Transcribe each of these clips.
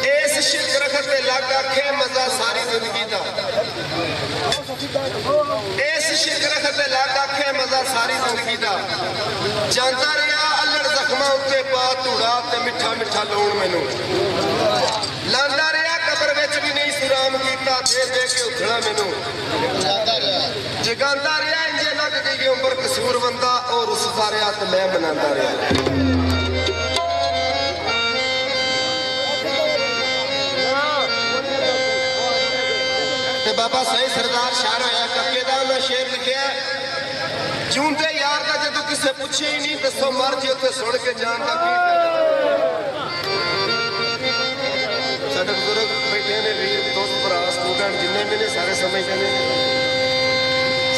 इस शिरक रखत ते लग आखे मजा सारी जिंदगी दा। इस शिरक रखत ते लग आखे मजा सारी जिंदगी दा। जानता रहा अल्लड़ जख्मां उत्ते पा धूड़ा ते मिठा मिठा लूण मैनू लांदा रहा कबर विच भी नहीं सुराम कीता दे दे के उथड़ा मैनू जगांदा रहा इंजे लग गई उम्र कसूर बंदा और रुसदा रहा ते मैं मनांदा रहा। बाबा सही सरदार शायर होया कक्के दा मैं शेर लिखिया जूंदे यार का जदों किसे पूछे ही नहीं दसो मर जे ते सुन के जान का की साडे बुजुर्ग बैठे ने वीर दोस्त भरा स्टूडेंट जिन्ने भी ने सारे समझते हैं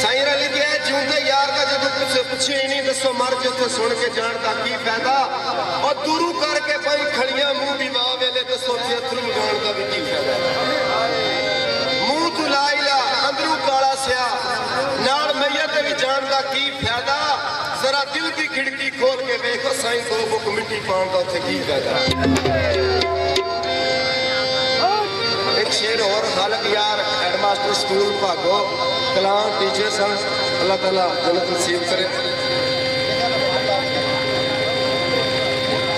साईं रा लिखिया जूंदे यार का जदों किसे पूछे ही नहीं दसो मर जे ते सुन के जान का की फायदा और दूरू करके भाई खड़ियां मुंह दी वाह वेले ते सोचे अथरू लगाउण दा भी की फायदा। लाइला अंदरू काला सिया नाल मैयत भी जान का की फायदा जरा दिल की खिड़की खोल के देखो साईं दो बुक मिट्टी पाउण दा उत्थे की फायदा। एक शेर और खालक यार हेडमास्टर स्कूल भागो कलां टीचर सन अल्लाह ताला जन्नत नसीब करे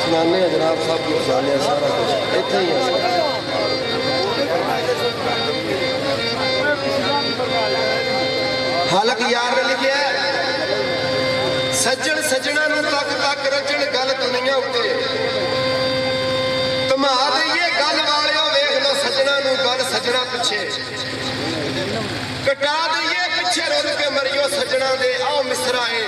सुनाने जनाब सब कुछ जाने सारा कुछ इत्थे ही है। हालक यार ने लिखिया सज्जन सज्जना नूं तक तक रजन गल दुनिया उत्ते घुमा दईए गल वालिओ वेख लो सज्जना नूं गल सज्जना पिछे कटा दईए पिछे रुल के मरियो सज्जना दे आओ मिसराए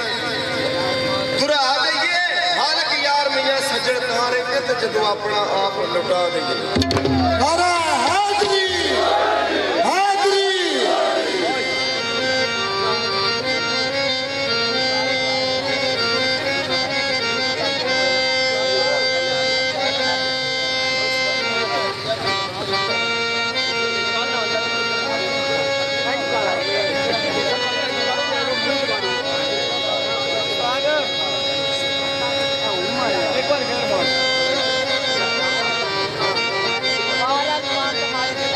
दुरा दईए हालक यार मियां सज्जन तारे ते जदों अपना आप लुटा दईए।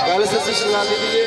गल सच्ची सुना दीजिए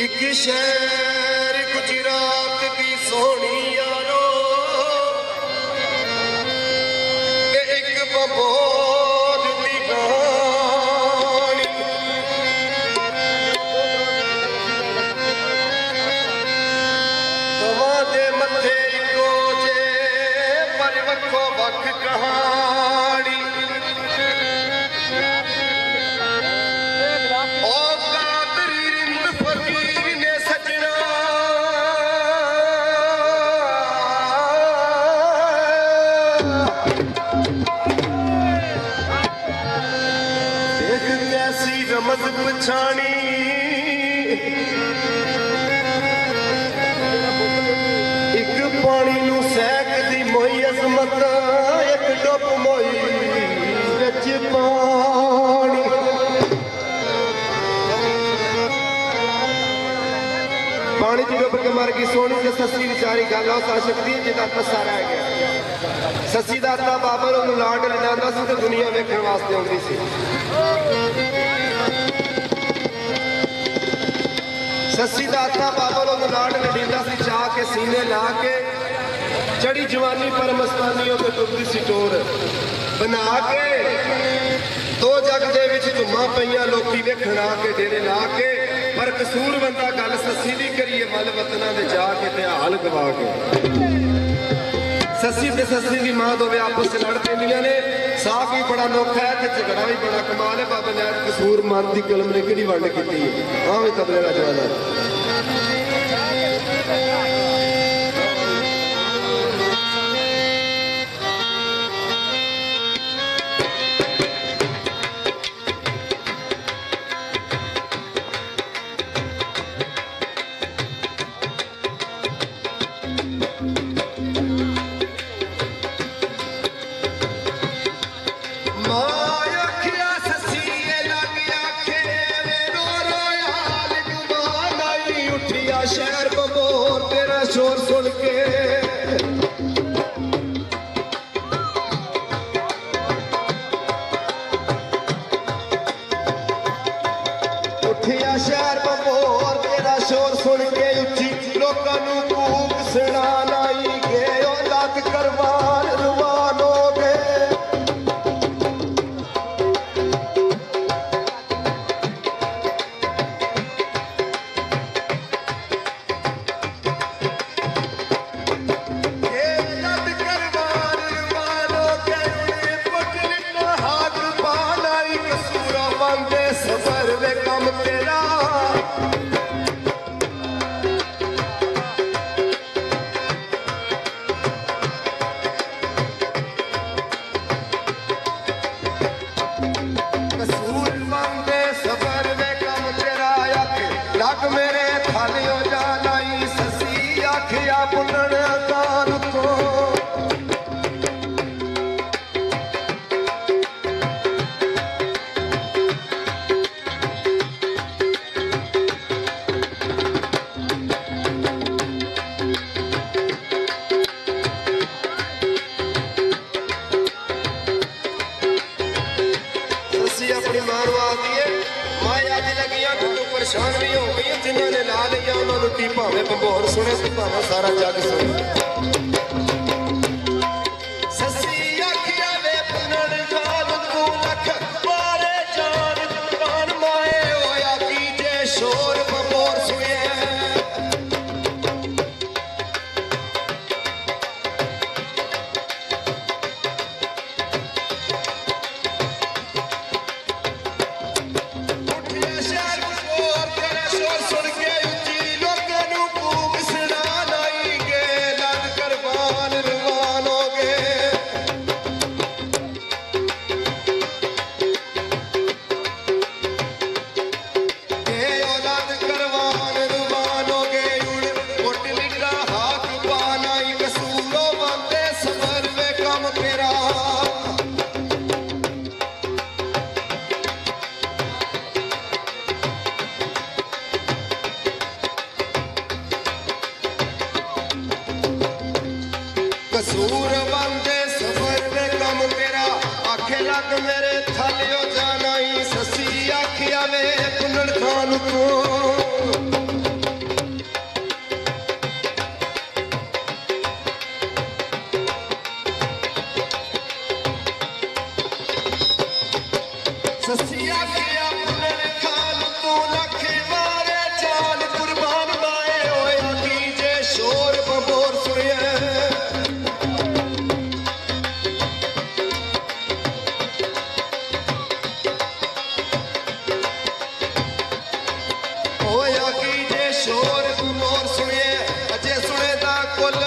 एक शहर गुजरात की सोहनी यारो ते एक बबोर दी गानी तवां दे मथे इको जे पर वक्खो वक्ख कहानी रमज पछाणी एक पानी नू सैक दी मोई अजमत एक डुब मोई विच पानी पानी च डुब के मर गई सोनी ते सस्सी विचारी गल उस आशिक दी जिहदा तस्सा रह गया। सस्सी दा अता बाबर ओनू लाड लिजांदा सी ते दुनिया वेखण वास्ते आउंदी सी। सस्सी दा अता बाबर ओनू लाड लड़ींदा सी चाह के सीने ला के चढ़ी जवानी पर मस्तानियों ते टुरदी सी टोर बना के दो जग दे विच धुम्मां पईयां लोकी वेखण आ के डेरे ला के पर कसूर बंदा गल सस्सी दी करिए मल वतना दे जाके ते हाल गवा के सस्सी ते सस्सी दी मां दोवे आपस च लड़ पैंदियां ने साफ भी बड़ा नोखा है ते झगड़ा भी बड़ा कमाल है। बाबा ने कसूर मन की कलम ने किहड़ी वंड कीती है हां भी तबले दा जवाना शोर सुन के उठिया शहर बबोर तेरा शोर सुन के उची लोकां नू कूक सुनाना आई गए औलाद करवान रुवान हो गए सफर वे कम तेरा कसूर मंदे सफर वे कम तेरा लग मेरे थालियो जानाई ससी आखिया पुनन कान को अपनी मां आती है मां याद लगिया तो तू परेशान भी हो गई जिन्होंने ला लिया उन्होंने की भावे बंबोर सुने तो भावे सारा जग सुने ससी आखिया वे पुनन जान तू लख मारे जान कान माए होया कीजे शोर बंबोर सुने कसूर बंदे सफर में कम तेरा आखे लग मेरे थालियो जानाई ससी आखिया वे पुनन खान को ससी आखिया पुनन खान को लख मारे जान कुर्बान माए होए कीजे शोर बंबोर सुनिए शोर बंबोर सुनिए अजे सुने दा कुल